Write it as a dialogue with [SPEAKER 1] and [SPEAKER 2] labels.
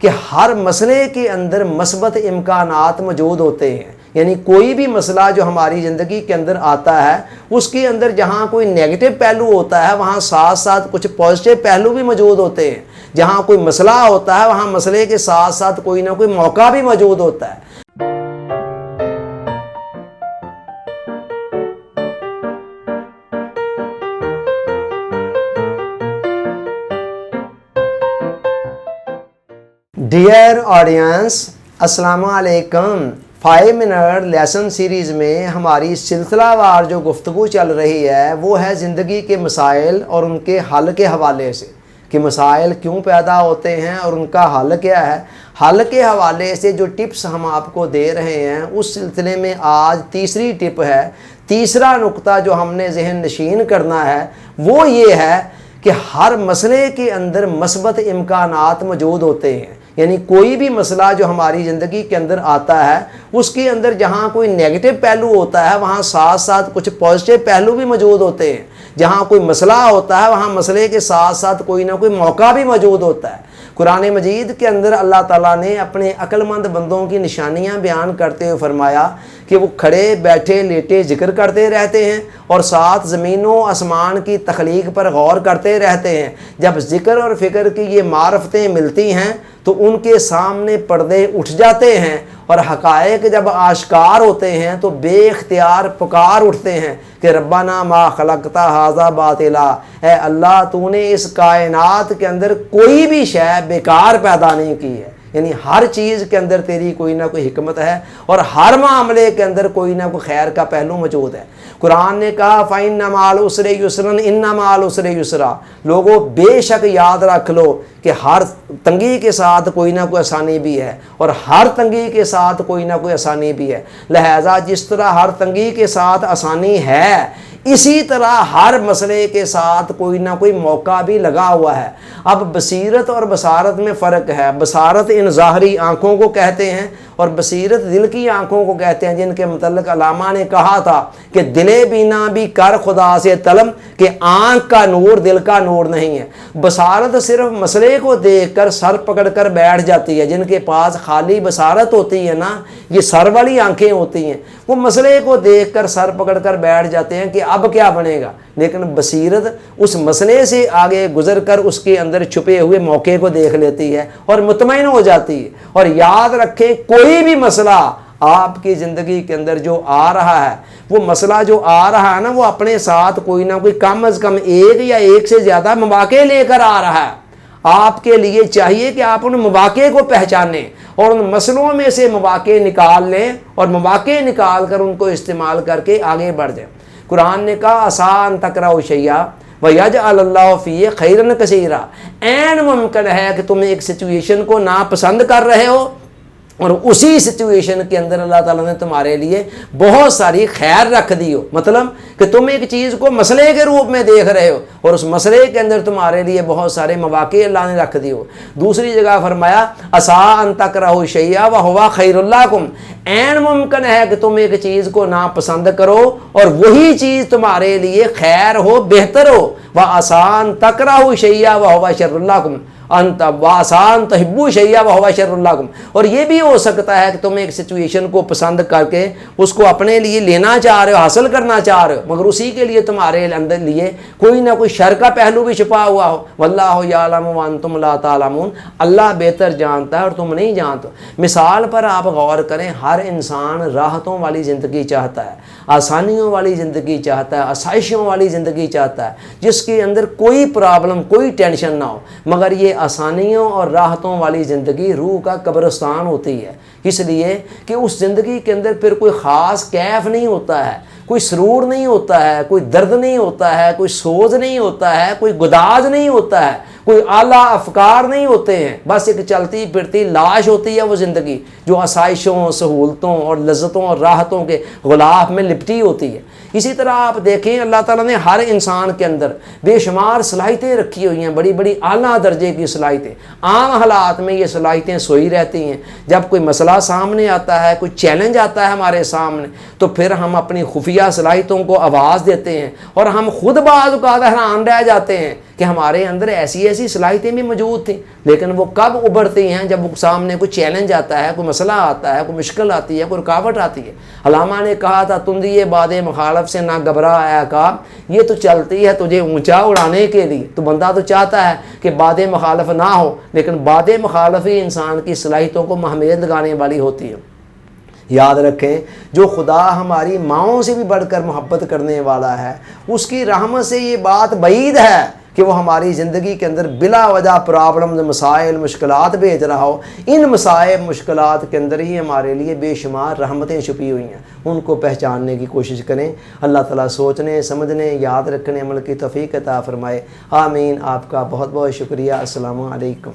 [SPEAKER 1] کہ ہر مسئلے کے اندر مثبت امکانات موجود ہوتے ہیں، یعنی کوئی بھی مسئلہ جو ہماری زندگی کے اندر آتا ہے اس کے اندر جہاں کوئی نیگیٹو پہلو ہوتا ہے وہاں ساتھ ساتھ کچھ پازیٹیو پہلو بھی موجود ہوتے ہیں۔ جہاں کوئی مسئلہ ہوتا ہے وہاں مسئلے کے ساتھ ساتھ کوئی نہ کوئی موقع بھی موجود ہوتا ہے۔ ڈیئر آڈینس، السلام علیکم۔ 5 منٹ لیسن سیریز میں ہماری سلسلہ وار جو گفتگو چل رہی ہے وہ ہے زندگی کے مسائل اور ان کے حل کے حوالے سے، کہ مسائل کیوں پیدا ہوتے ہیں اور ان کا حل کیا ہے۔ حل کے حوالے سے جو ٹپس ہم آپ کو دے رہے ہیں اس سلسلے میں آج تیسری ٹپ ہے۔ تیسرا نقطہ جو ہم نے ذہن نشین کرنا ہے وہ یہ ہے کہ ہر مسئلے کے اندر مثبت امکانات موجود ہوتے ہیں، یعنی کوئی بھی مسئلہ جو ہماری زندگی کے اندر آتا ہے اس کے اندر جہاں کوئی نیگیٹو پہلو ہوتا ہے وہاں ساتھ ساتھ کچھ پازیٹیو پہلو بھی موجود ہوتے ہیں۔ جہاں کوئی مسئلہ ہوتا ہے وہاں مسئلے کے ساتھ ساتھ کوئی نہ کوئی موقع بھی موجود ہوتا ہے۔ قرآن مجید کے اندر اللہ تعالیٰ نے اپنے عقل مند بندوں کی نشانیاں بیان کرتے ہوئے فرمایا کہ وہ کھڑے بیٹھے لیٹے ذکر کرتے رہتے ہیں اور ساتھ زمین و آسمان کی تخلیق پر غور کرتے رہتے ہیں۔ جب ذکر اور فکر کی یہ معرفتیں ملتی ہیں تو ان کے سامنے پردے اٹھ جاتے ہیں اور حقائق جب آشکار ہوتے ہیں تو بے اختیار پکار اٹھتے ہیں کہ ربنا ما خلقت ھذا باطلا، اے اللہ تو نے اس کائنات کے اندر کوئی بھی شے بیکار پیدا نہیں کی ہے، یعنی ہر چیز کے اندر تیری کوئی نہ کوئی حکمت ہے اور ہر معاملے کے اندر کوئی نہ کوئی خیر کا پہلو موجود ہے۔ قرآن نے کہا فَإِنَّ مَعَ الْعُسْرِ يُسْرًا إِنَّ مَعَ الْعُسْرِ يُسْرًا، لوگوں بے شک یاد رکھ لو کہ ہر تنگی کے ساتھ کوئی نہ کوئی آسانی بھی ہے اور ہر تنگی کے ساتھ کوئی نہ کوئی آسانی بھی ہے۔ لہٰذا جس طرح ہر تنگی کے ساتھ آسانی ہے اسی طرح ہر مسئلے کے ساتھ کوئی نہ کوئی موقع بھی لگا ہوا ہے۔ اب بصیرت اور بصارت میں فرق ہے۔ بصارت ان ظاہری آنکھوں کو کہتے ہیں اور بصیرت دل کی آنکھوں کو کہتے ہیں، جن کے متعلق علامہ نے کہا تھا کہ دل بینا بھی کر خدا سے طلب، کہ آنکھ کا نور دل کا نور نہیں ہے۔ بصارت صرف مسئلے کو دیکھ کر سر پکڑ کر بیٹھ جاتی ہے۔ جن کے پاس خالی بصارت ہوتی ہے نا، یہ سر والی آنکھیں ہوتی ہیں، وہ مسئلے کو دیکھ کر سر پکڑ کر بیٹھ جاتے ہیں کہ اب کیا بنے گا، لیکن بصیرت اس مسئلے سے آگے گزر کر اس کے اندر چھپے ہوئے موقع کو دیکھ لیتی ہے اور مطمئن ہو جاتی ہے۔ اور یاد رکھیں کوئی بھی مسئلہ آپ کی زندگی کے اندر جو آ رہا ہے، وہ مسئلہ جو آ رہا ہے نا، وہ اپنے ساتھ کوئی نہ کوئی کم از کم ایک یا ایک سے زیادہ مواقع لے کر آ رہا ہے۔ آپ کے لیے چاہیے کہ آپ ان مواقع کو پہچانیں اور ان مسئلوں میں سے مواقع نکال لیں اور مواقع نکال کر ان کو استعمال کر کے آگے بڑھ جائیں۔ قرآن نے کہا آسان تکرہوا شیئا وَيَجْعَلَ اللَّهُ فِيهِ خَيْرًا كَثِيرًا، عین ممکن ہے کہ تم ایک سچویشن کو ناپسند کر رہے ہو اور اسی سچویشن کے اندر اللہ تعالیٰ نے تمہارے لیے بہت ساری خیر رکھ دی ہو۔ مطلب کہ تم ایک چیز کو مسئلے کے روپ میں دیکھ رہے ہو اور اس مسئلے کے اندر تمہارے لیے بہت سارے مواقع اللہ نے رکھ دی ہو۔ دوسری جگہ فرمایا عَسَىٰ أَن تَكْرَهُوا شَيْئًا وَهُوَ خَيْرٌ لَكُمْ، عین ممکن ہے کہ تم ایک چیز کو ناپسند کرو اور وہی چیز تمہارے لیے خیر ہو، بہتر ہو۔ وَعَسَىٰ أَن تَكْرَهُوا شَيْئًا وَهُوَ شَرٌّ لَكُمْ انت واسان تحبو شیئا وہو شر لکم، اور یہ بھی ہو سکتا ہے کہ تم ایک سچویشن کو پسند کر کے اس کو اپنے لیے لینا چاہ رہے ہو، حاصل کرنا چاہ رہے ہو، مگر اسی کے لیے تمہارے اندر لیے کوئی نہ کوئی شر کا پہلو بھی چھپا ہوا ہو۔ واللہ یعلم وانتم لا تعلمون، اللہ بہتر جانتا ہے اور تم نہیں جانتے۔ مثال پر آپ غور کریں، ہر انسان راحتوں والی زندگی چاہتا ہے، آسانیوں والی زندگی چاہتا ہے، آسائشوں والی زندگی چاہتا ہے جس کے اندر کوئی پرابلم کوئی ٹینشن نہ ہو، مگر یہ آسانیوں اور راحتوں والی زندگی روح کا قبرستان ہوتی ہے، اس لیے کہ اس زندگی کے اندر پھر کوئی خاص کیف نہیں ہوتا ہے، کوئی سرور نہیں ہوتا ہے، کوئی درد نہیں ہوتا ہے، کوئی سوز نہیں ہوتا ہے، کوئی گداز نہیں ہوتا ہے، کوئی اعلیٰ افکار نہیں ہوتے ہیں، بس ایک چلتی پھرتی لاش ہوتی ہے وہ زندگی جو آسائشوں، سہولتوں اور لذتوں اور راحتوں کے غلاف میں لپٹی ہوتی ہے۔ اسی طرح آپ دیکھیں اللہ تعالیٰ نے ہر انسان کے اندر بے شمار صلاحیتیں رکھی ہوئی ہیں، بڑی بڑی اعلیٰ درجے کی صلاحیتیں۔ عام حالات میں یہ صلاحیتیں سوئی رہتی ہیں، جب کوئی مسئلہ سامنے آتا ہے، کوئی چیلنج آتا ہے ہمارے سامنے، تو پھر ہم اپنی خفیہ صلاحیتوں کو آواز دیتے ہیں اور ہم خود بعض اوقات حیران رہ جاتے ہیں کہ ہمارے اندر ایسی ایسی صلاحیتیں بھی موجود تھیں، لیکن وہ کب ابھرتی ہیں؟ جب سامنے کوئی چیلنج آتا ہے، کوئی مسئلہ آتا ہے، کوئی مشکل آتی ہے، کوئی رکاوٹ آتی ہے۔ علامہ نے کہا تھا تندی باد مخالف سے نہ گھبرا اے عقاب، یہ تو چلتی ہے تجھے اونچا اڑانے کے لیے۔ تو بندہ تو چاہتا ہے کہ باد مخالف نہ ہو، لیکن باد مخالف ہی انسان کی صلاحیتوں کو مہمیز لگانے والی ہوتی ہے۔ یاد رکھیں، جو خدا ہماری ماؤں سے بھی بڑھ کر محبت کرنے والا ہے، اس کی رحمت سے یہ بات بعید ہے کہ وہ ہماری زندگی کے اندر بلا وجہ پرابلم، مسائل، مشکلات بھیج رہا ہو۔ ان مسائل مشکلات کے اندر ہی ہمارے لیے بے شمار رحمتیں چھپی ہوئی ہیں، ان کو پہچاننے کی کوشش کریں۔ اللہ تعالیٰ سوچنے، سمجھنے، یاد رکھنے، عمل کی توفیق عطا فرمائے، آمین۔ آپ کا بہت بہت شکریہ۔ السلام علیکم۔